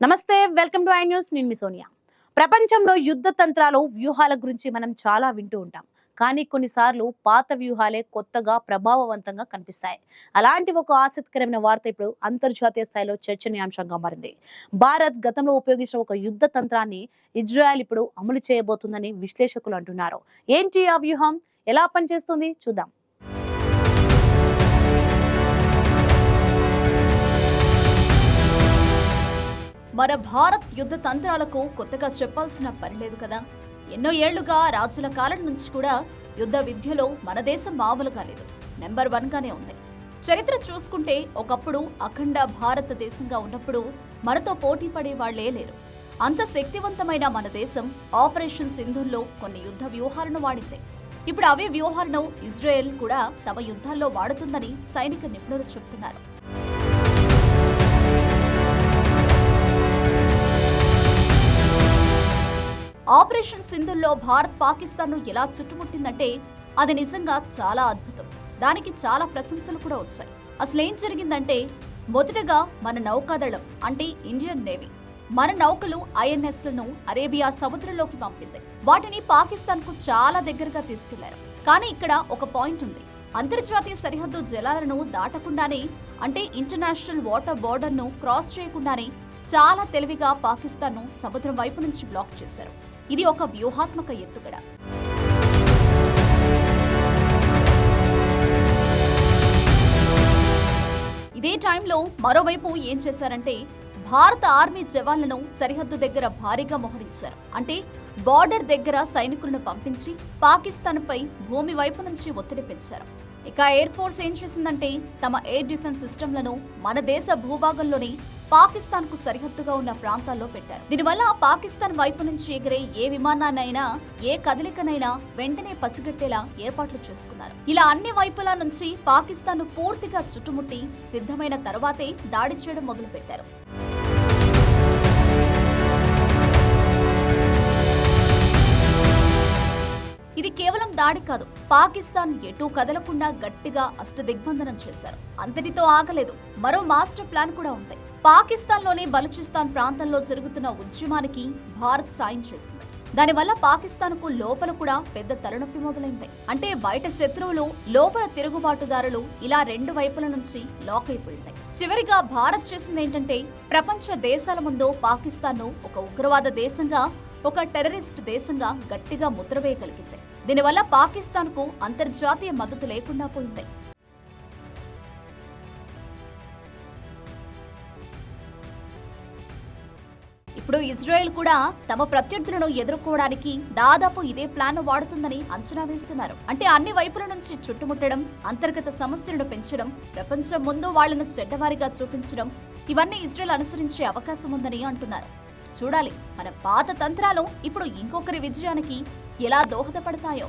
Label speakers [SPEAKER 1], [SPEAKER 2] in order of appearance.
[SPEAKER 1] నమస్తే, welcome to I news. నేను మీ సోనియా. ప్రపంచంలో యుద్ధ తంత్రాలు, వ్యూహాల గురించి మనం చాలా వింటూ ఉంటాం. కానీ కొన్నిసార్లు పాత వ్యూహాలే కొత్తగా ప్రభావవంతంగా కనిపిస్తాయి. అలాంటి ఒక ఆసక్తికరమైన వార్త ఇప్పుడు అంతర్జాతీయ స్థాయిలో చర్చనీయాంశంగా మారింది. భారత్ గతంలో ఉపయోగించిన ఒక యుద్ధ తంత్రాన్ని ఇజ్రాయెల్ ఇప్పుడు అమలు చేయబోతుందని విశ్లేషకులు అంటున్నారు. ఏంటి ఆ వ్యూహం, ఎలా పనిచేస్తుంది చూద్దాం.
[SPEAKER 2] మన భారత్ యుద్ధ తంత్రాలకు కొత్తగా చెప్పాల్సిన పని లేదు కదా. ఎన్నో ఏళ్లుగా రాజుల కాలం నుంచి కూడా యుద్ధ విద్యలో మన దేశం మామూలుగా లేదు, నెంబర్ 1గానే ఉంది. చరిత్ర చూసుకుంటే ఒకప్పుడు అఖండ భారతదేశంగా ఉన్నప్పుడు మనతో పోటీ పడే వాళ్లే లేరు. అంత శక్తివంతమైన మన దేశం ఆపరేషన్ సింధూర్లో కొన్ని యుద్ధ వ్యూహాలను వాడింది. ఇప్పుడు అవే వ్యూహాలను ఇజ్రాయెల్ కూడా తమ యుద్ధాల్లో వాడుతుందని సైనిక నిపుణులు చెబుతున్నారు. ఆపరేషన్ సింధుల్లో భారత్ పాకిస్తాన్ను ఎలా చుట్టుముట్టిందంటే అది నిజంగా చాలా అద్భుతం. దానికి చాలా ప్రశంసలు కూడా వచ్చాయి. అసలేం జరిగిందంటే, మొదటగా మన నౌకాదళం అంటే ఇండియన్ నేవీ మన నౌకలు ఐఎన్ఎస్లను అరేబియా సముద్రంలోకి పంపింది. వాటిని పాకిస్తాన్కు చాలా దగ్గరగా తీసుకెళ్లారు. కానీ ఇక్కడ ఒక పాయింట్ ఉంది. అంతర్జాతీయ సరిహద్దు జలాలను దాటకుండానే, అంటే ఇంటర్నేషనల్ వాటర్ బోర్డర్ను క్రాస్ చేయకుండానే చాలా తెలివిగా పాకిస్తాన్ను సముద్రం వైపు నుంచి బ్లాక్ చేశారు. ఇది ఒక వ్యూహాత్మక ఎత్తుగడ. ఇదే టైంలో మరోవైపు ఏం చేశారంటే, భారత ఆర్మీ జవాన్లను సరిహద్దు దగ్గర భారీగా మోహరించారు. అంటే బార్డర్ దగ్గర సైనికులను పంపించి పాకిస్తాన్పై భూమి వైపు నుంచి ఒత్తిడి పెంచారు. ఇక ఎయిర్ ఫోర్స్ ఏం చేసిందంటే, తమ ఎయిర్ డిఫెన్స్ సిస్టంలను మన దేశ భూభాగంలోని పాకిస్తాన్ కు సరిహద్దుగా ఉన్న ప్రాంతాల్లో పెట్టారు. దీనివల్ల పాకిస్తాన్ వైపు నుంచి ఎగిరే ఏ విమానాన్నైనా, ఏ కదలికనైనా వెంటనే పసిగట్టేలా ఏర్పాట్లు చేసుకున్నారు. ఇలా అన్ని వైపుల నుంచి పాకిస్తాన్ ను పూర్తిగా చుట్టుముట్టి సిద్ధమైన తర్వాతే దాడి చేయడం మొదలుపెట్టారు. ఇది కేవలం దాడి కాదు, పాకిస్తాన్ ఎటూ కదలకుండా గట్టిగా అష్టదిగ్బంధనం చేశారు. అంతటితో ఆగలేదు, మరో మాస్టర్ ప్లాన్ కూడా ఉంది. పాకిస్తాన్లోని బలూచిస్తాన్ ప్రాంతంలో జరుగుతున్న ఉద్యమానికి భారత్ సాయం చేసింది. దానివల్ల పాకిస్తాన్కు లోపల కూడా పెద్ద తలనొప్పి మొదలైంది. అంటే బయట శత్రువులు, లోపల తిరుగుబాటుదారులు, ఇలా రెండు వైపుల నుంచి లాక్ అయిపోయింది. చివరిగా భారత్ చేసింది ఏంటంటే, ప్రపంచ దేశాల ముందు పాకిస్తాన్ను ఒక ఉగ్రవాద దేశంగా, ఒక టెర్రరిస్ట్ దేశంగా గట్టిగా ముద్ర వేయగలిగింది. దీనివల్ల పాకిస్తాన్కు అంతర్జాతీయ మద్దతు లేకుండా పోయింది. ఇప్పుడు ఇజ్రాయెల్ కూడా తమ ప్రత్యర్థులను ఎదుర్కోవడానికి దాదాపు ఇదే ప్లాన్ వాడుతుందని అంచనా వేస్తున్నారు. అంటే అన్ని వైపుల నుంచి చుట్టుముట్టడం, అంతర్గత సమస్యలను పెంచడం, ప్రపంచం ముందు వాళ్లను చెడ్డవారిగా చూపించడం, ఇవన్నీ ఇజ్రాయెల్ అనుసరించే అవకాశం ఉందని అంటున్నారు. చూడాలి మన పాత తంత్రాలు ఇప్పుడు ఇంకొకరి విజయానికి ఎలా దోహదపడతాయో.